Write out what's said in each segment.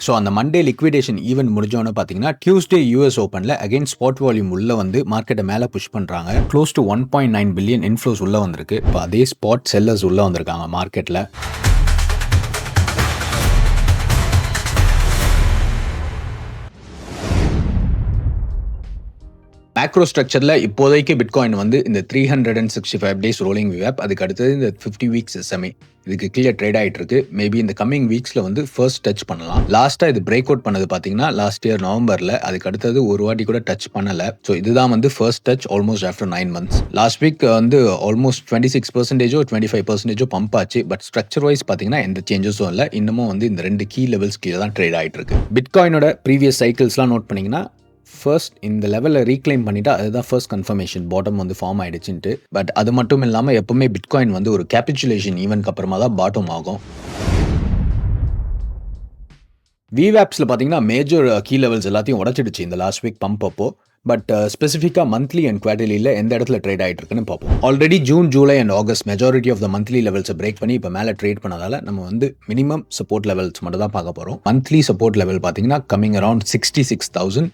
So அந்த Monday liquidation event முடிஞ்சோன்னு பார்த்தீங்கன்னா Tuesday US ஓப்பனில் அகைன் ஸ்பாட் வால்யூம் உள்ள வந்து மார்க்கெட்டை மேலே புஷ் பண்ணுறாங்க. க்ளோஸ் டு 1.9 பில்லியன் இன்ஃப்ளோஸ் உள்ள வந்திருக்கு. இப்போ அதே ஸ்பாட் செல்லர்ஸ் உள்ள வந்திருக்காங்க மார்க்கெட்டில். மேக்ரோ ஸ்ட்ரக்சரில் இப்போதைக்கு பிட்காயின் வந்து இந்த 365 டேஸ் ரோலிங் விவேப், அதுக்கு அடுத்தது இந்த 50 வீக்ஸ் SMA இதுக்கு கீழே ட்ரேட் ஆகிட்டு இருக்கு. மேபி இந்த கம்மிங் வீக்ஸில் வந்து ஃபர்ஸ்ட் டச் பண்ணலாம். லாஸ்ட்டாக இது பிரேக் அவுட் பண்ணது பார்த்தீங்கன்னா லாஸ்ட் இயர் நவம்பரில். அதுக்கு அடுத்தது ஒரு வாட்டி கூட டச் பண்ணலை. ஸோ இதுதான் வந்து first touch almost after 9 months. Last week வந்து ஆல்மோஸ்ட் 26% 25% பம்ப் ஆச்சு. பட் ஸ்ட்ரக்சர் வைஸ் பார்த்தீங்கன்னா எந்த சேஞ்சஸும் இல்லை. இன்னமும் வந்து இந்த 2 கீ லெவல்ஸ் கீழே தான் ட்ரேட் ஆகிட்டு இருக்கு. பிட்காயினோட ப்ரீவியஸ் சைக்கிள்ஸ்லாம் நோட் பண்ணிங்கன்னா ஃபர்ஸ்ட் இந்த லெவலில் ரீக்ளைம் பண்ணிட்டா அதுதான் ஃபர்ஸ்ட் கன்ஃபர்மேஷன் பாட்டம் வந்து ஃபார்ம் ஆயிடுச்சுன்ட்டு. பட் அது மட்டும் இல்லாமல் எப்பவுமே பிட்காயின் வந்து ஒரு கேபிச்சுலேஷன் ஈவென்ட்க்கு அப்புறமா தான் பாட்டம் ஆகும். விவேப்ஸில் பார்த்தீங்கன்னா மேஜர் கீ லெவல்ஸ் எல்லாத்தையும் உடச்சிடுச்சு இந்த லாஸ்ட் வீக் பம்ப் அப்போ. பட் ஸ்பெசிஃபிக்காக மந்த்லி அண்ட் குவார்டர்லியில் எந்த இடத்துல ட்ரேட் ஆகிட்டு இருக்குன்னு பார்ப்போம். Already June, July and August majority of the monthly லெவல்ஸை பிரேக் பண்ணி இப்போ மேலே ட்ரேட் பண்ணதால நம்ம வந்து மினிமம் சப்போர்ட் லெவல்ஸ் மட்டும் தான் பார்க்க போகிறோம். மந்த்லி சப்போர்ட் லெவல் பார்த்தீங்கன்னா கம்மிங் அரௌண்ட் 66,000.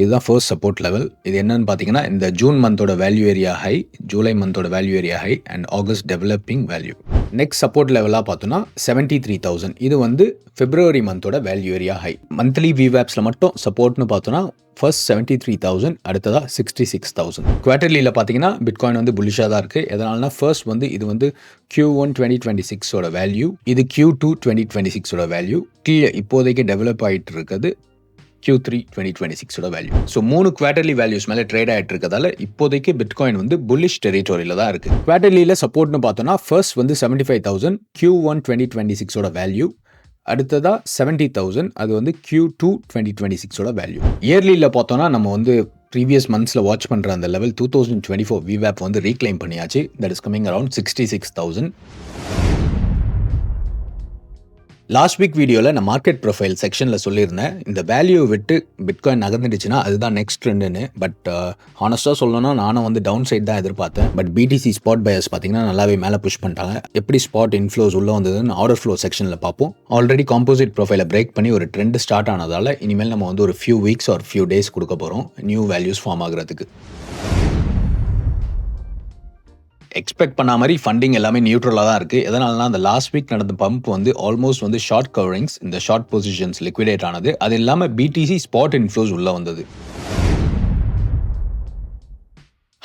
இதுதான் ஃபர்ஸ்ட் சப்போர்ட் லெவல். இது என்னன்னு பார்த்தீங்கன்னா இந்த ஜூன் மந்தோட வேல்யூ ஏரியா ஹை, ஜூலை மந்தோட value area high and August developing value. Next support லெவலாக பார்த்தோன்னா 73,000. இது வந்து பிப்ரவரி மந்தோட வேல்யூ ஏரியா ஹை. மந்த்லி விவேப்ஸில் மட்டும் சப்போர்ட்னு பார்த்தோன்னா ஃபர்ஸ்ட் 73,000, அடுத்ததாக 66,000. குவார்டர்லியில் பார்த்தீங்கன்னா பிட்காயின் வந்து புல்லிஷாக தான் இருக்குது. எதனால்னா ஃபர்ஸ்ட் வந்து இது வந்து Q1 2026ஓட வேல்யூ, இது Q2 2026ஓட வேல்யூ. கீழே இப்போதைக்கு டெவலப் ஆகிட்டு இருக்குது Q3 2026ஓட வேல்யூ. ஸோ 3 குவார்டர்லி வேல்யூஸ் மேலே ட்ரேட் ஆகிட்டு இருக்கிறதால இப்போதைக்கு பிட்காயின் வந்து புல்லிஷ் டெரிட்டோரியில் தான் இருக்குது. குவார்டர்லியில் சப்போர்ட்னு பார்த்தோன்னா ஃபர்ஸ்ட் வந்து 75,000 Q1 2026ஓட வேல்யூ, அடுத்ததாக 70,000 அது வந்து Q2 2026ஓட வேல்யூ. இயர்லியில் பார்த்தோன்னா நம்ம வந்து ப்ரீவியஸ் மந்த்ஸில் வாட்ச் பண்ணுற அந்த லெவல் 2024 விவேப் வந்து ரீக்ளைம் பண்ணியாச்சு. That is coming around 66,000. Last week வீடியோவில் நான் மார்க்கெட் ப்ரொஃபைல் செக்ஷனில் சொல்லியிருந்தேன் இந்த வேல்யூவை விட்டு பிட்காயின் நகர்ந்துடுச்சுன்னா அதுதான் நெக்ஸ்ட் ட்ரெண்டுன்னு. பட் ஹானஸ்ட்டாக சொல்லணும்னா நானும் வந்து டவுன் சைட் தான் எதிர்பார்த்தேன். பட் பிடிசி ஸ்பாட் பையர்ஸ் பார்த்தீங்கன்னா நல்லாவே மேலே புஷ் பண்ணிட்டாங்க. எப்படி ஸ்பாட் இன்ஃப்ளோஸ் உள்ளே வந்ததுன்னு ஆர்டர் ஃப்ளோ செக்ஷனில் பார்ப்போம். ஆல்ரெடி காம்போசிட் ப்ரொஃபைலை பிரேக் பண்ணி ஒரு ட்ரெண்ட் ஸ்டார்ட் ஆனதால் இனிமேல் நம்ம வந்து ஒரு ஃபியூ வீக்ஸ் ஒரு ஃபியூ டேஸ் கொடுக்க போகிறோம் நியூ வேல்யூஸ் ஃபார்ம் ஆகுறதுக்கு. எக்ஸ்பெக்ட் பண்ண மாதிரி ஃபண்டிங் எல்லாமே நியூட்ரலாக தான் இருக்குது. எதனாலனா அந்த லாஸ்ட் வீக் நடந்த பம்ப் வந்து ஆல்மோஸ்ட் வந்து ஷார்ட் கவரிங்ஸ், இந்த ஷார்ட் பொசிஷன்ஸ் லிக்விடேட் ஆனது. அது இல்லாமல் பிடிசி ஸ்பாட் இன்ஃப்ளோஸ் உள்ளே வந்தது.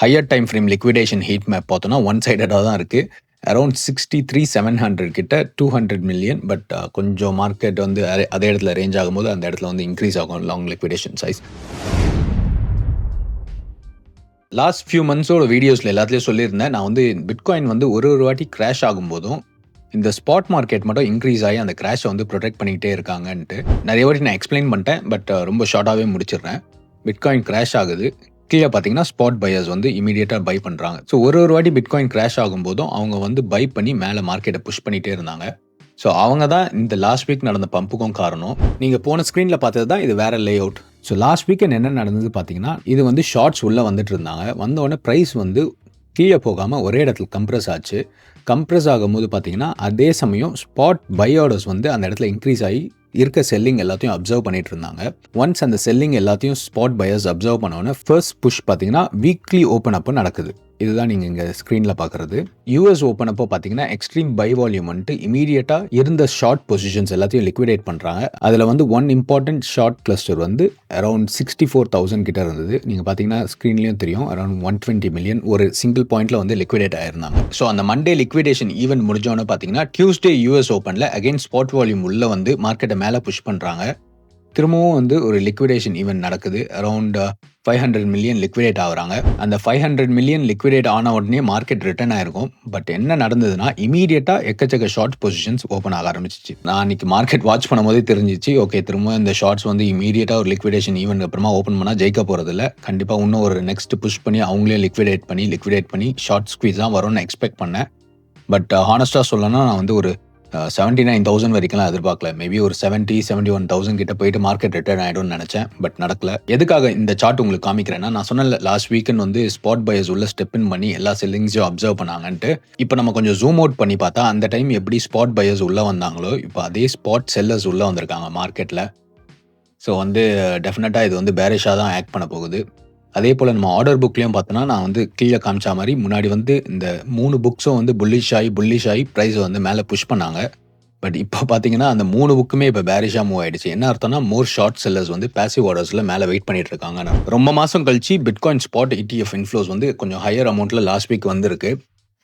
Higher time frame liquidation heat map பார்த்தோன்னா ஒன் சைடடாக தான் இருக்குது. அரௌண்ட் 63,700 கிட்ட 200 மில்லியன். பட் கொஞ்சம் மார்க்கெட் வந்து அதே இடத்துல ரேஞ்ச் ஆகும்போது அந்த இடத்துல வந்து இன்க்ரீஸ் ஆகும் long liquidation size. Last few மந்த்ஸோட வீடியோஸில் எல்லாத்துலேயும் சொல்லியிருந்தேன் நான் வந்து பிட்காயின் வந்து ஒரு வாட்டி கிராஷ் ஆகும்போதும் இந்த ஸ்பாட் மார்க்கெட் மட்டும் இன்க்ரீஸ் ஆகி அந்த கிராஷை வந்து ப்ரொடெக்ட் பண்ணிக்கிட்டே இருக்காங்கன்ட்டு நிறைய வாட்டி நான் எக்ஸ்பிளைன் பண்ணிட்டேன். பட் ரொம்ப ஷார்ட்டாகவே முடிச்சிடுறேன். பிட்காயின் கிராஷ் ஆகுது, கீழே பார்த்தீங்கன்னா ஸ்பாட் பையர்ஸ் வந்து இமீடியட்டாக பை பண்ணுறாங்க. ஸோ ஒரு வாட்டி பிட்காயின் கிராஷ் ஆகும்போதும் அவங்க வந்து பை பண்ணி மேலே மார்க்கெட்டை புஷ் பண்ணிகிட்டே இருந்தாங்க. ஸோ அவங்க தான் இந்த லாஸ்ட் வீக் நடந்த பம்புக்கும் காரணம். நீங்கள் போன ஸ்க்ரீனில் பார்த்தது தான் இது வேறு lay out. So last weekend என்ன நடந்தது பார்த்தீங்கன்னா இது வந்து ஷார்ட்ஸ் உள்ளே வந்துட்டு இருந்தாங்க. வந்தோடனே ப்ரைஸ் வந்து கீழே போகாமல் ஒரே இடத்துல கம்ப்ரெஸ் ஆச்சு. கம்ப்ரெஸ் ஆகும்போது பார்த்தீங்கன்னா அதே சமயம் ஸ்பாட் பை ஆர்டர்ஸ் வந்து அந்த இடத்துல இன்க்ரீஸ் ஆகி இருக்க செல்லிங் எல்லாத்தையும் அப்சர்வ் பண்ணிட்டு இருந்தாங்க. ஒன்ஸ் அந்த செல்லிங் எல்லாத்தையும் ஸ்பாட் பையர்ஸ் அப்சர்வ் பண்ணோன்னே ஃபர்ஸ்ட் புஷ் பார்த்தீங்கன்னா வீக்லி ஓப்பன் அப்போ நடக்குது. இதுதான் நீங்கள் இங்கே ஸ்க்ரீனில் பார்க்குறது. யூஎஸ் ஓப்பன் அப்போ பார்த்தீங்கன்னா எக்ஸ்ட்ரீம் பை வால்யூம் வந்துட்டு இமீடியட்டாக இருந்த ஷார்ட் பொசிஷன்ஸ் எல்லாத்தையும் லிக்விடேட் பண்ணுறாங்க. அதில் வந்து ஒன் இம்பார்ட்டன்ட் ஷார்ட் கிளஸ்டர் வந்து அரௌண்ட் 64,000 கிட்ட இருந்தது. நீங்கள் பார்த்தீங்கன்னா ஸ்க்ரீன்லேயும் தெரியும் அரௌண்ட் 120 மில்லியன் ஒரு சிங்கிள் பாயிண்ட்டில் வந்து லிக்விடேட் ஆயிருந்தாங்க. ஸோ அந்த மண்டே லிக்விடேஷன் ஈவென்ட் முடிஞ்சோன்னு பார்த்தீங்கன்னா டியூஸ்டே யூஎஸ் ஓப்பனில் அகைன் ஸ்பாட் வால்யூம் உள்ளே வந்து மார்க்கெட்டை மேலே புஷ் பண்ணுறாங்க. திரும்பவும் வந்து ஒரு லிக்விடேஷன் ஈவென்ட் நடக்குது. அரௌண்ட் 500 மில்லியன் லிக்விடேட் ஆகுறாங்க. அந்த 500 மில்லியன் லிக்விடேட் ஆன உடனே மார்க்கெட் ரிட்டர்ன் ஆயிருக்கும். பட் என்ன நடந்ததுன்னா இமீடியட்டாக எக்கச்சக்க ஷார்ட் பொசிஷன்ஸ் ஓப்பன் ஆக ஆரம்பிச்சிச்சு. நான் அன்றைக்கி மார்க்கெட் வாட்ச் பண்ணும்போதே தெரிஞ்சிச்சு ஓகே திரும்ப இந்த ஷார்ட்ஸ் வந்து இமீடியட்டாக ஒரு லிக்விடேஷன் ஈவெண்ட் அப்புறமா ஓப்பன் பண்ணால் ஜெயிக்க போகிறதில்ல. கண்டிப்பாக இன்னும் ஒரு நெக்ஸ்ட் புஷ் பண்ணி அவங்களே லிக்விடேட் பண்ணி ஷார்ட் ஸ்குவீஸ் தான் வரும்னு எக்ஸ்பெக்ட் பண்ணேன். பட் ஹானஸ்ட்டாக சொல்லணும்னா நான் வந்து ஒரு 79,000 வரைக்கும்லாம் எதிர்பார்க்கல. மேபி ஒரு 71,000 கிட்ட போயிட்டு மார்க்கெட் ரிட்டர்ன் ஆயிடும்னு நெனச்சேன். பட் நடக்கல. எதுக்காக இந்த சார்ட் உங்களுக்கு காமிக்கிறேன்னா, நான் சொன்னேன்ல லாஸ்ட் வீக்கெண்ட் வந்து ஸ்பாட் பையர்ஸ் உள்ள ஸ்டெப் இன் பண்ணி எல்லா செல்லிங்ஸையும் அப்சர்வ் பண்ணாங்கன்ட்டு. இப்ப நம்ம கொஞ்சம் ஜூம் அவுட் பண்ணி பார்த்தா, அந்த டைம் எப்படி ஸ்பாட் பையர்ஸ் உள்ள வந்தாங்களோ, இப்ப அதே ஸ்பாட் செல்லர்ஸ் உள்ள வந்திருக்காங்க மார்க்கெட்ல. ஸோ வந்து டெஃபினட்டா இது வந்து பேரிஷா தான் ஆக்ட் பண்ண போகுது. அதே போல நம்ம ஆர்டர் புக்லயும் பார்த்தோம்னா, நான் வந்து கீழ காமிச்ச மாரி முன்னாடி வந்து இந்த 3 புக்ஸும் வந்து புல்லிஷ் ஆயி பிரைஸ வந்து மேல புஷ் பண்ணாங்க. பட் இப்போ பார்த்தீங்கன்னா, அந்த 3 புக்குமே இப்ப பேரிஷா மூவ் ஆயிடுச்சு. என்ன அர்த்தம்னா, மோர் ஷார்ட் செல்லர்ஸ் வந்து பாசிவ் ஆர்டர்ஸ்ல மேல வெயிட் பண்ணிட்டு இருக்காங்கன்னு. ரொம்ப மாசம் கழிச்சு பிட்காயின் ஸ்பாட் ETF இன்ஃப்ளோஸ் வந்து கொஞ்சம் ஹையர் அமௌண்ட்ல லாஸ்ட் வீக் வந்திருக்கு.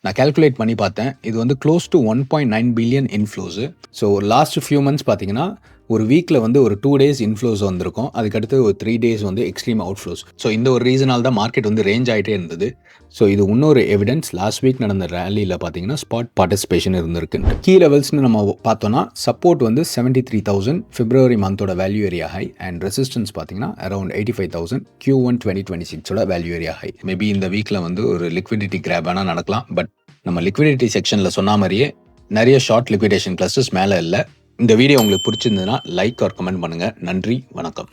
நான் கால்குலேட் பண்ணி பார்த்தேன். இது வந்து close to 1.9 billion inflows. So last few months பார்த்தீங்கன்னா, ஒரு வீக்ல வந்து ஒரு 2 டேஸ் இன்ஃப்ளோஸ் வந்திருக்கும். அதுக்கடுத்து ஒரு 3 டேஸ் வந்து எக்ஸ்ட்ரீம் அவுட்ஃப்ளோஸ். ஸோ இந்த ஒரு ரீசனால தான் மார்க்கெட் வந்து ரேஞ்ச் ஆயிட்டே இருந்தது. ஸோ இது இன்னொரு எவிடன்ஸ் லாஸ்ட் வீக் நடந்த ரேலியில் பார்த்தீங்கன்னா ஸ்பாட் பார்ட்டிசிபேஷன் இருந்திருக்கு. கீ லெவல்ஸ்னு நம்ம பார்த்தோம்னா சப்போர்ட் வந்து 73,000 பிப்ரவரி மந்தோட value area high and resistance பார்த்தீங்கன்னா around 85,000 Q1 2026 value area high. Maybe இந்த வீக்ல வந்து ஒரு லிக்விடிட்டி கிராப் வேணா நடக்கலாம். பட் நம்ம லிக்விடிட்டி செக்ஷன்ல சொன்ன மாதிரியே நிறைய ஷார்ட் லிக்விடேஷன் கிளஸ்டர்ஸ் மேலே இல்லை. இந்த வீடியோ உங்களுக்கு பிடிச்சிருந்ததுன்னா லைக் ஆர் கமெண்ட் பண்ணுங்க. நன்றி, வணக்கம்.